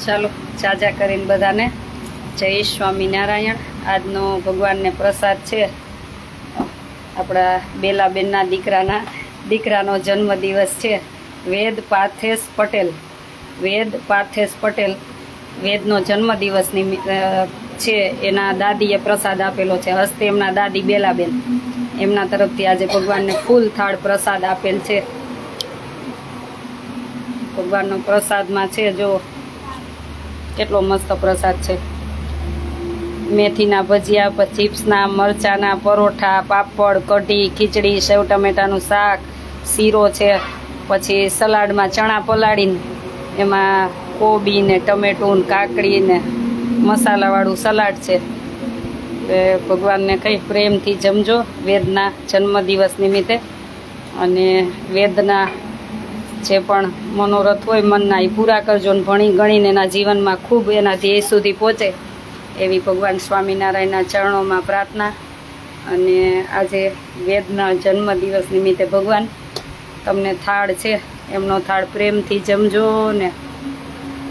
ચાલો ચાજા કરીને બધાને જય સ્વામિનારાયણ। આજનો ભગવાનને પ્રસાદ છે આપણા બેલાબેનના દીકરાનો જન્મદિવસ છે। વેદ પાર્થેશ પટેલ વેદનો જન્મદિવસ છે। એના દાદીએ પ્રસાદ આપેલો છે। હસ્તે એમના દાદી બેલાબેન એમના તરફથી આજે ભગવાનને ફૂલ થાળ પ્રસાદ આપેલ છે। ભગવાનનો પ્રસાદમાં છે જો કેટલો મસ્ત પ્રસાદ છે। મેથીના ભજીયા, પછી ચિપ્સના, મરચાના, પરોઠા, પાપડ, કઢી, ખીચડી, સેવ ટમેટાનું શાક, શીરો છે, પછી સલાડમાં ચણા પલાળીને એમાં કોબી ને ટમેટું ને કાકડી ને મસાલાવાળું સલાડ છે। ભગવાનને કંઈ પ્રેમથી જમજો વેદના જન્મદિવસ નિમિત્તે। અને વેદના જે પણ મનોરથ હોય મનના એ પૂરા કરજો ને ભણી ગણીને એના જીવનમાં ખૂબ એના ધ્યેય સુધી પહોંચે એવી ભગવાન સ્વામિનારાયણના ચરણોમાં પ્રાર્થના। અને આજે વેદના જન્મદિવસ નિમિત્તે ભગવાન તમને થાળ છે એમનો થાળ પ્રેમથી જમજો ને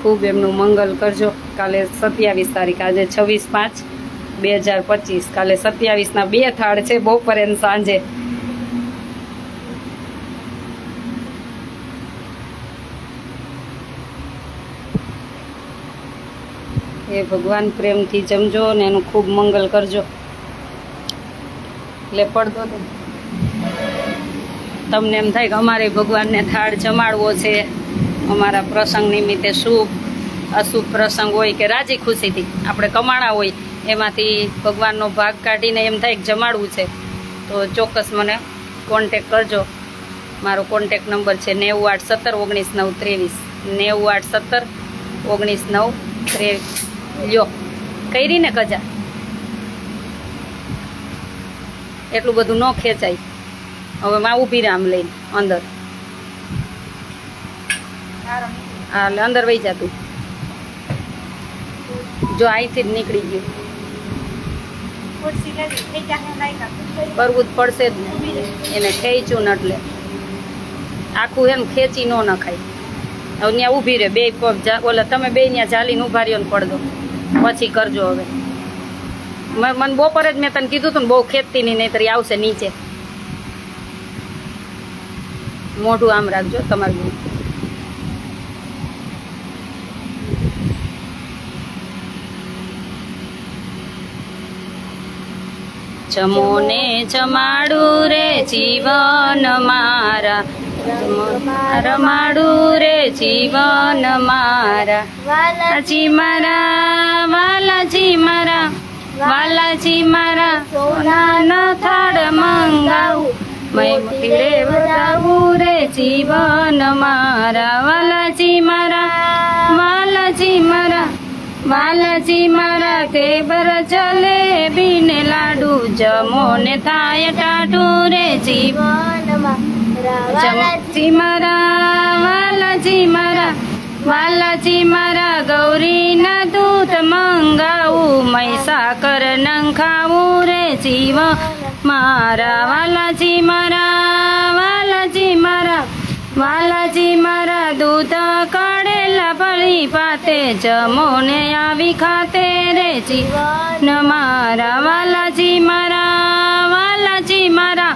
ખૂબ એમનું મંગલ કરજો। કાલે 27 તારીખ, આજે 26/5/2025, કાલે 27ના 2 થાળ છે, બપોરે ને સાંજે। એ ભગવાન પ્રેમથી જમજો ને એનું ખૂબ મંગલ કરજો। એટલે પડદો દે તમને એમ થાય કે અમારે ભગવાનને થાળ જમાડવો છે, અમારા પ્રસંગ નિમિત્તે શુભ અશુભ પ્રસંગ હોય કે રાજી ખુશીથી આપણે કમાણા હોય એમાંથી ભગવાનનો ભાગ કાઢીને એમ થાય કે જમાડવું છે તો ચોક્કસ મને કોન્ટેક કરજો। મારો કોન્ટેક નંબર છે 981719 923 981719 લ્યો કરી ને કજા એટલું બધું ન ખેંચાય। હવે માં ઊભી રામ લઈને અંદર, હા એટલે અંદર વહી જા તું, જો અહીંથી જ નીકળી ગયું કરવું જ પડશે જ ને, એને ખેંચ્યું ને એટલે આખું એમ ખેંચી ન નખાય। હવે ત્યાં ઊભી રહે, બે પગ ઓલા તમે બે ત્યાં ચાલીને ઊભા રહ્યો ને પડદો પછી કરજો। હવે મને બપોરે જ મેં તને કીધું હતું ને બહુ ખેંચતી નહીં, નહીંતર આવશે નીચે। મોઢું આમ રાખજો તમારું। જમોને જમાડું રે જીવન મારા, રમાડું રે જીવન મારા, વાલાજી મારા, વાલાજી મારા, વાલાજી મારા, સોનાનો થાળ મંગાવું, મૈમથી લેવડાવું રે જીવન મારા, વાલાજી મારા, વાલાજી મારા, વાલાજી મારા, કેબર જલેબી ને લાડુ, જમોને થાય ટાઢું રે જીવન વાલાજી મારા, વાલાજી મારા, વાલાજી મારા, ગૌરીના દૂધ મંગાવું, મહીસાકર નંખાવું રે જીવન મારા, વાલાજી મારા, વાલાજી મારા, વાલાજી મારા, દૂધ કાઢેલા ભળી પાતે, જમોને આવી ખાતે રે જીવન મારા, વાલાજી મારા, વાલાજી મારા,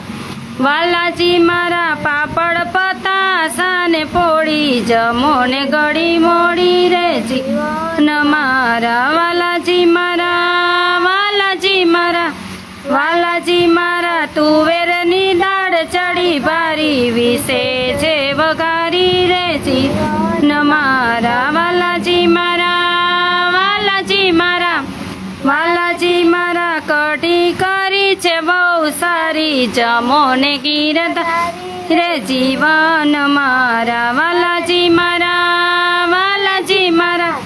વાલાજી મારા, પાપડ પતાસા ને પોળી, જમોને ગળી મોડી રે જીવન મારા, વાલાજી મારા, વાલાજી મારા, વાલાજી મારા, તુવેરની દાળ ચડી ભારી, વિશે છે વઘારી રે જીવન મારા, વાલાજી મારા, વાલાજી મારા, વાલાજી મારા, કઢી કરી છે બહુ સારી, જમોને ગીરધારી રે જીવન મારા, વાલાજી મારા, વાલાજી મારા,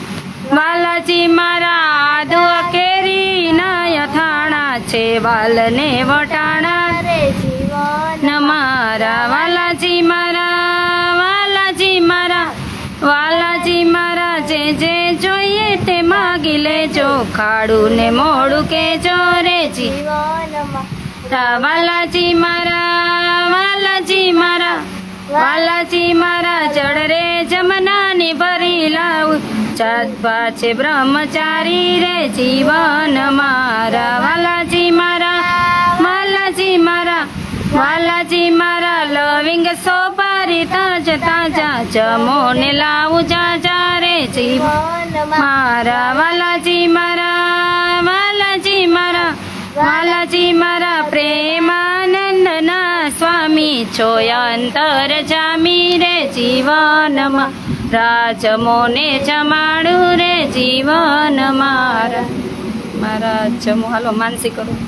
વાલાજી મારા, આદુ કેરી ના થાણા છે, વાલને વટાણા રે જીવન મારા, વાલાજી મારા, વાલાજી મારા, વાલાજી મારા, જે જે જોઈએ તે માગી લેજો, ખાડું ને મોડું કેજો રે જીવન મારા, વાલાજી મારા, વાલાજી મારા, વાલાજી મારા, જળ રે જમનાની ભરી લાવું, જાતભા છે બ્રહ્મચારી રે જીવન મારા વાલાજી મારા વાલાજી મારા વાલાજી મારા લવિંગ સોપારી તાજા તાજા જમો ને લાવું જાજા રે જીવન મારા વાલાજી મારા વાલાજી મારા વાલાજી મારા પ્રેમાનંદના સ્વામી છો અંતર જામી રે જીવનમાં રાજમોને જમાડું રે જીવન મારા મારા જમો હાલો માનસી કરું